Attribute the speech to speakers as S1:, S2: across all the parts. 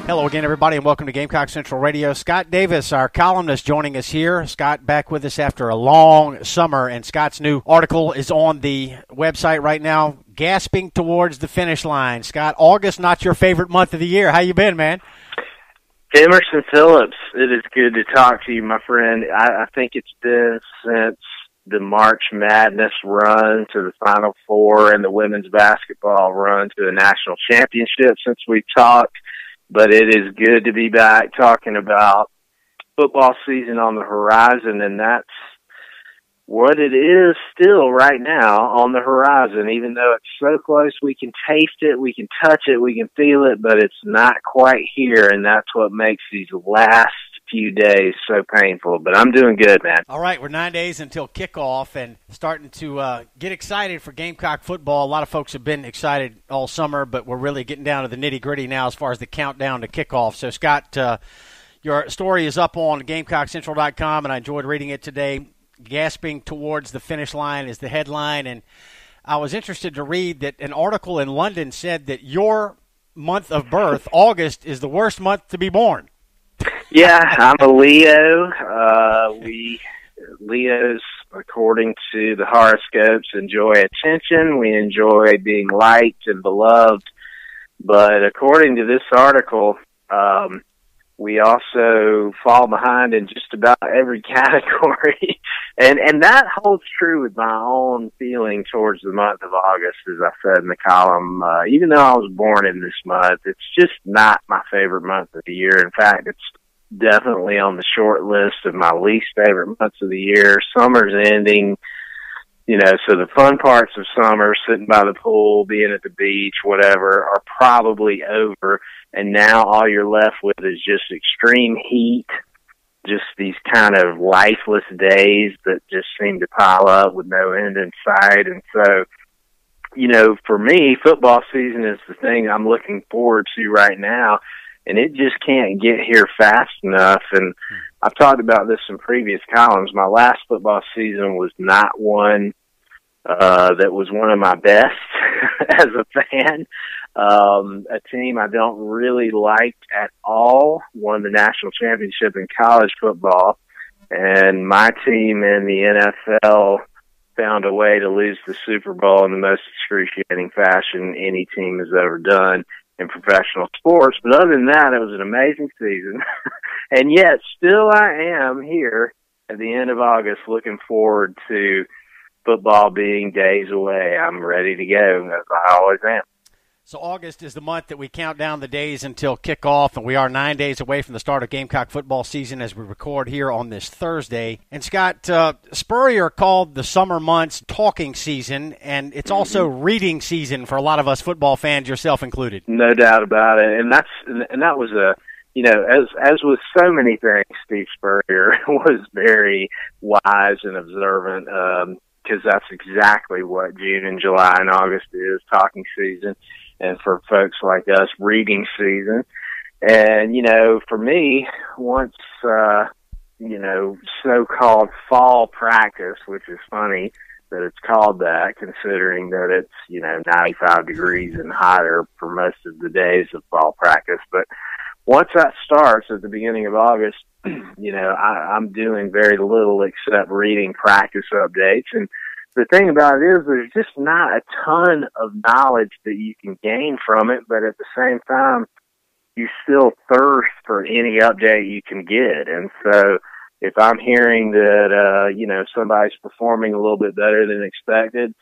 S1: Hello again, everybody, and welcome to Gamecock Central Radio. Scott Davis, our columnist, joining us here. Scott, back with us after a long summer, and Scott's new article is on the website right now, Gasping Towards the Finish Line. Scott, August, not your favorite month of the year. How you been, man?
S2: Emerson Phillips, it is good to talk to you, my friend. I think it's been since the March Madness run to the Final Four and the women's basketball run to the national championship since we talked. But it is good to be back talking about football season on the horizon, and that's what it is still right now on the horizon. Even though it's so close, we can taste it, we can touch it, we can feel it, but it's not quite here, and that's what makes these last few days so painful. But I'm doing good, man.
S1: All right, we're 9 days until kickoff and starting to get excited for Gamecock football. A lot of folks have been excited all summer, but we're really getting down to the nitty-gritty now as far as the countdown to kickoff. So, Scott, your story is up on GamecockCentral.com, and I enjoyed reading it today. Gasping Towards the Finish Line is the headline, and I was interested to read that an article in London said that your month of birth, August, is the worst month to be born.
S2: Yeah, I'm a Leo. Leos, according to the horoscopes, enjoy attention. We enjoy being liked and beloved. But according to this article, we also fall behind in just about every category. and that holds true with my own feeling towards the month of August, as I said in the column. Even though I was born in this month, it's just not my favorite month of the year. In fact, it's definitely on the short list of my least favorite months of the year. Summer's ending, so the fun parts of summer, sitting by the pool, being at the beach, whatever, are probably over. And now all you're left with is just extreme heat, just these kind of lifeless days that just seem to pile up with no end in sight. And so, for me, football season is the thing I'm looking forward to right now. And it just can't get here fast enough. And I've talked about this in previous columns. My last football season was not one that was one of my best as a fan. A team I don't really like at all won the national championship in college football. And my team in the NFL found a way to lose the Super Bowl in the most excruciating fashion any team has ever done in professional sports. But other than that, it was an amazing season. And yet, still I am here at the end of August looking forward to football being days away. I'm ready to go, as I always am.
S1: So August is the month that we count down the days until kickoff, and we are 9 days away from the start of Gamecock football season as we record here on this Thursday. And Scott, Spurrier called the summer months talking season, and it's also reading season for a lot of us football fans, yourself included.
S2: No doubt about it, and that was as with so many things, Steve Spurrier was very wise and observant, because that's exactly what June and July and August is, talking season. And for folks like us, reading season. And, for me, once, so-called fall practice, which is funny that it's called that, considering that it's, 95 degrees and hotter for most of the days of fall practice. But once that starts at the beginning of August, I'm doing very little except reading practice updates. And the thing about it is there's just not a ton of knowledge that you can gain from it, but at the same time, you still thirst for any update you can get. And so if I'm hearing that, somebody's performing a little bit better than expected,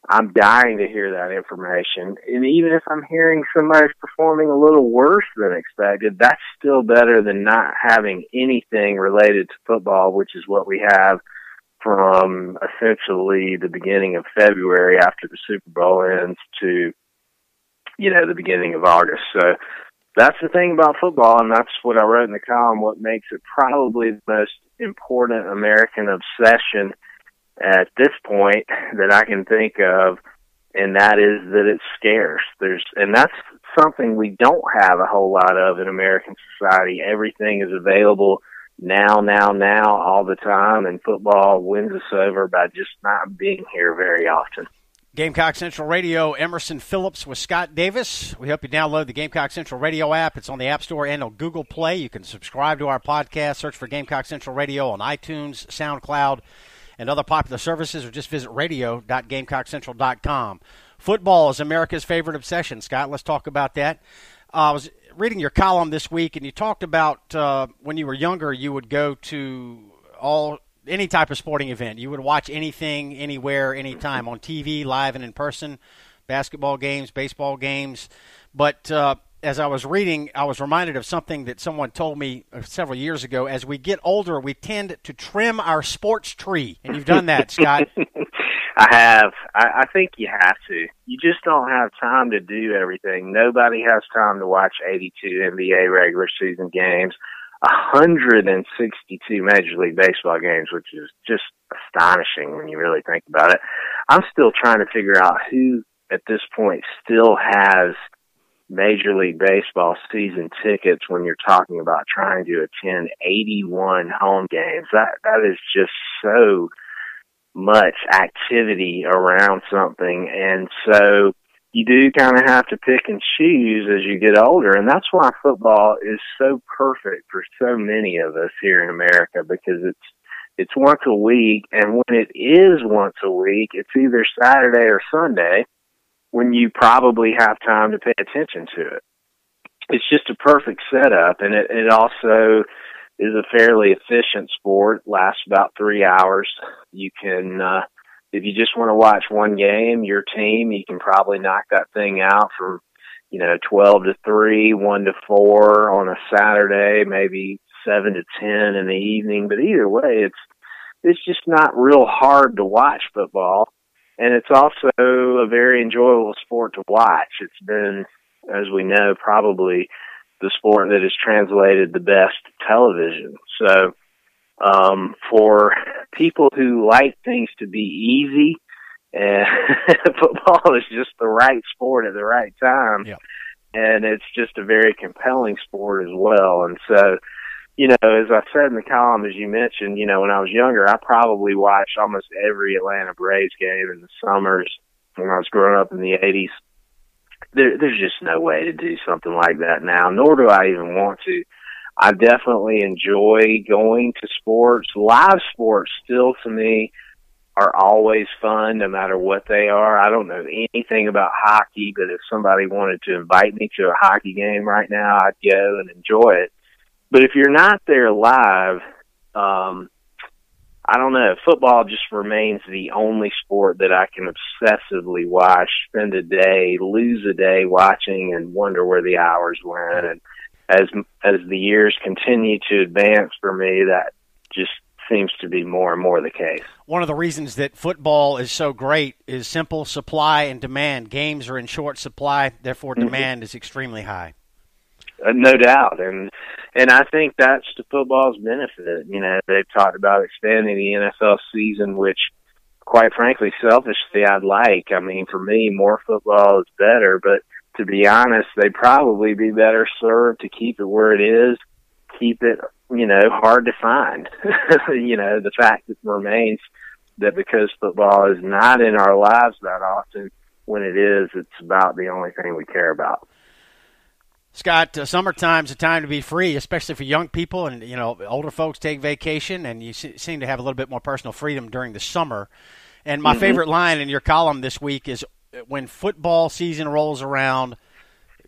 S2: I'm dying to hear that information. And even if I'm hearing somebody's performing a little worse than expected, that's still better than not having anything related to football, which is what we have from essentially the beginning of February after the Super Bowl ends to, the beginning of August. So that's the thing about football, and that's what I wrote in the column, what makes it probably the most important American obsession at this point that I can think of, and that is that it's scarce. And that's something we don't have a whole lot of in American society. Everything is available now, all the time, and football wins us over by just not being here very often.
S1: Gamecock Central Radio, Emerson Phillips with Scott Davis. We hope you download the Gamecock Central Radio app. It's on the App Store and on Google Play. You can subscribe to our podcast, search for Gamecock Central Radio on iTunes, SoundCloud, and other popular services, or just visit radio.GamecockCentral.com. Football is America's favorite obsession. Scott, let's talk about that. I was reading your column this week, and you talked about when you were younger, you would go to any type of sporting event. You would watch anything, anywhere, anytime, on TV, live and in person, basketball games, baseball games. But as I was reading, I was reminded of something that someone told me several years ago. As we get older, we tend to trim our sports tree. And you've done that, Scott.
S2: I have. I think you have to. You just don't have time to do everything. Nobody has time to watch 82 NBA regular season games, 162 Major League Baseball games, which is just astonishing when you really think about it. I'm still trying to figure out who at this point still has Major League Baseball season tickets when you're talking about trying to attend 81 home games. That is just so much activity around something. And so you do kind of have to pick and choose as you get older. And that's why football is so perfect for so many of us here in America, because it's once a week. And when it is once a week, it's either Saturday or Sunday when you probably have time to pay attention to it. It's just a perfect setup. And it also is a fairly efficient sport, lasts about 3 hours. You can, if you just want to watch one game, your team, you can probably knock that thing out from, 12 to 3, 1 to 4 on a Saturday, maybe 7 to 10 in the evening. But either way, it's just not real hard to watch football. And it's also a very enjoyable sport to watch. It's been, as we know, probably the sport that has translated the best television. So, for people who like things to be easy, football is just the right sport at the right time.
S1: Yeah.
S2: And it's just a very compelling sport as well. And so, as I said in the column, as you mentioned, when I was younger, I probably watched almost every Atlanta Braves game in the summers when I was growing up in the 80s. There's just no way to do something like that now, nor do I even want to. I definitely enjoy going to sports. Live sports still, to me, are always fun, no matter what they are. I don't know anything about hockey, but if somebody wanted to invite me to a hockey game right now, I'd go and enjoy it. But if you're not there live, I don't know. Football just remains the only sport that I can obsessively watch, spend a day, lose a day watching, and wonder where the hours went. And as the years continue to advance for me, that just seems to be more and more the case.
S1: One of the reasons that football is so great is simple: supply and demand. Games are in short supply, therefore demand is extremely high.
S2: No doubt. And I think that's to football's benefit. They've talked about expanding the NFL season, which, quite frankly, selfishly, I'd like. I mean, for me, more football is better, but to be honest, they'd probably be better served to keep it where it is, keep it, hard to find. The fact that remains that because football is not in our lives that often, when it is, it's about the only thing we care about.
S1: Scott, summertime's a time to be free, especially for young people, and older folks take vacation, and you seem to have a little bit more personal freedom during the summer. And my favorite line in your column this week is, when football season rolls around,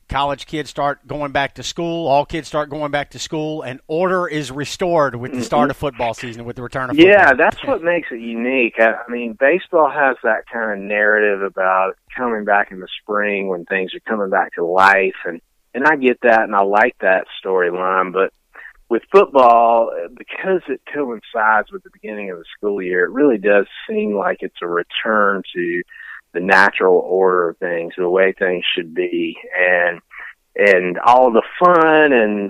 S1: college kids start going back to school, all kids start going back to school, and order is restored with the start of football season, with the return of football.
S2: Yeah, that's what makes it unique. I mean, baseball has that kind of narrative about coming back in the spring when things are coming back to life, and I get that, and I like that storyline. But with football, because it coincides with the beginning of the school year, it really does seem like it's a return to the natural order of things, the way things should be. And all the fun and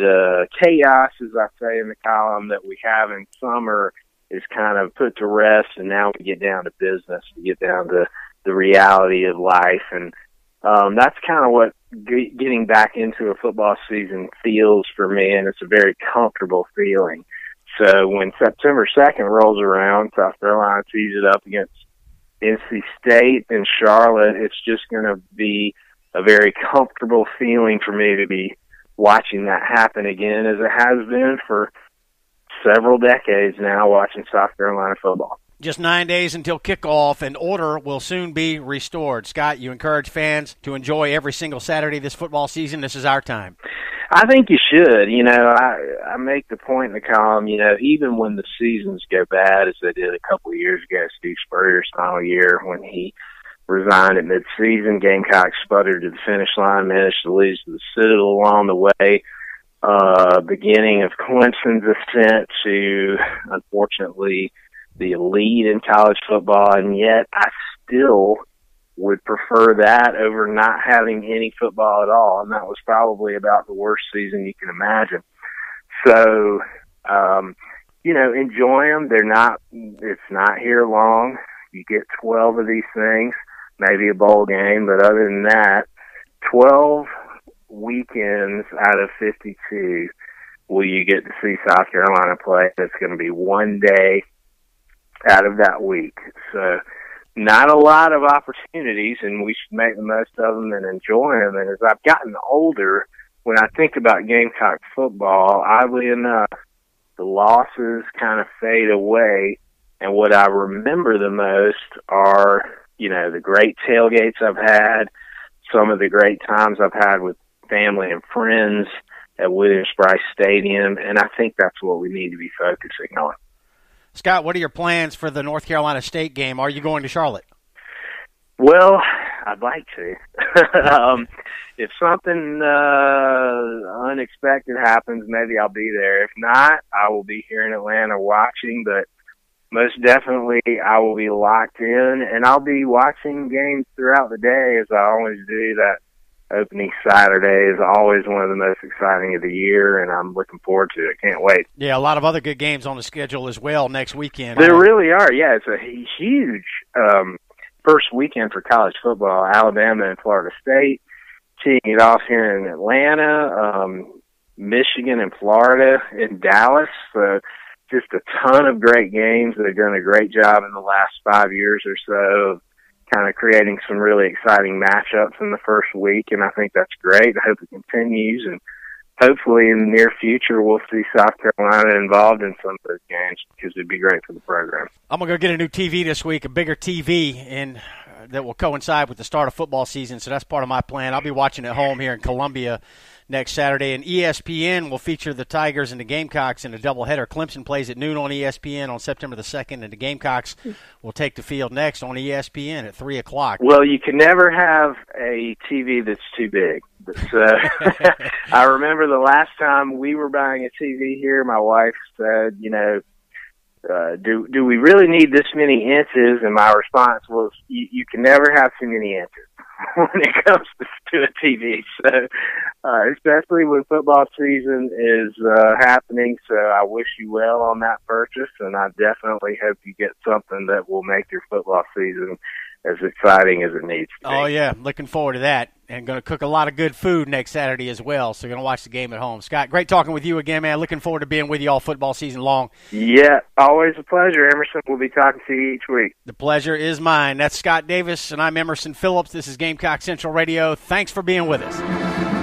S2: chaos, as I say in the column, that we have in summer is kind of put to rest, and now we get down to business. We get down to the reality of life, and that's kind of what getting back into a football season feels for me, and it's a very comfortable feeling. So when September 2nd rolls around, South Carolina tees it up against NC State and Charlotte, it's just going to be a very comfortable feeling for me to be watching that happen again, as it has been for several decades now, watching South Carolina football.
S1: Just 9 days until kickoff, and order will soon be restored. Scott, you encourage fans to enjoy every single Saturday this football season. This is our time.
S2: I think you should. I make the point in the column, even when the seasons go bad, as they did a couple of years ago, Steve Spurrier's final year when he resigned at mid-season, Gamecocks sputtered to the finish line, managed to lose to the Citadel along the way. Beginning of Clemson's ascent to, unfortunately, the elite in college football, and yet I still would prefer that over not having any football at all, and that was probably about the worst season you can imagine. So, enjoy them. It's not here long. You get 12 of these things, maybe a bowl game, but other than that, 12 weekends out of 52 will you get to see South Carolina play. It's going to be one day out of that week. So not a lot of opportunities, and we should make the most of them and enjoy them. And as I've gotten older, when I think about Gamecock football, oddly enough, the losses kind of fade away. And what I remember the most are, the great tailgates I've had, some of the great times I've had with family and friends at Williams-Brice Stadium, and I think that's what we need to be focusing on.
S1: Scott, what are your plans for the North Carolina State game? Are you going to Charlotte?
S2: Well, I'd like to. If something unexpected happens, maybe I'll be there. If not, I will be here in Atlanta watching, but most definitely I will be locked in, and I'll be watching games throughout the day, as I always do. That opening Saturday is always one of the most exciting of the year, and I'm looking forward to it. Can't wait.
S1: Yeah, a lot of other good games on the schedule as well next weekend.
S2: There really are. Yeah, it's a huge first weekend for college football. Alabama and Florida State teeing it off here in Atlanta, Michigan and Florida in Dallas. So just a ton of great games. They've done a great job in the last 5 years or so of kind of creating some really exciting matchups in the first week, and I think that's great. I hope it continues, and hopefully in the near future we'll see South Carolina involved in some of those games, because it'd be great for the program.
S1: I'm going to go get a new TV this week, a bigger TV, and that will coincide with the start of football season, so that's part of my plan. I'll be watching at home here in Columbia next Saturday, and ESPN will feature the Tigers and the Gamecocks in a doubleheader. Clemson plays at noon on ESPN on September the 2nd, and the Gamecocks will take the field next on ESPN at 3 o'clock.
S2: Well, you can never have a TV that's too big. So I remember the last time we were buying a TV here, my wife said, do we really need this many inches? And my response was, you can never have too many inches when it comes to a TV. So, especially when football season is happening. So I wish you well on that purchase, and I definitely hope you get something that will make your football season as exciting as it needs to be.
S1: Oh, yeah. Looking forward to that. And going to cook a lot of good food next Saturday as well. So you're going to watch the game at home. Scott, great talking with you again, man. Looking forward to being with you all football season long.
S2: Yeah, always a pleasure, Emerson. We'll be talking to you each week.
S1: The pleasure is mine. That's Scott Davis, and I'm Emerson Phillips. This is Gamecock Central Radio. Thanks for being with us.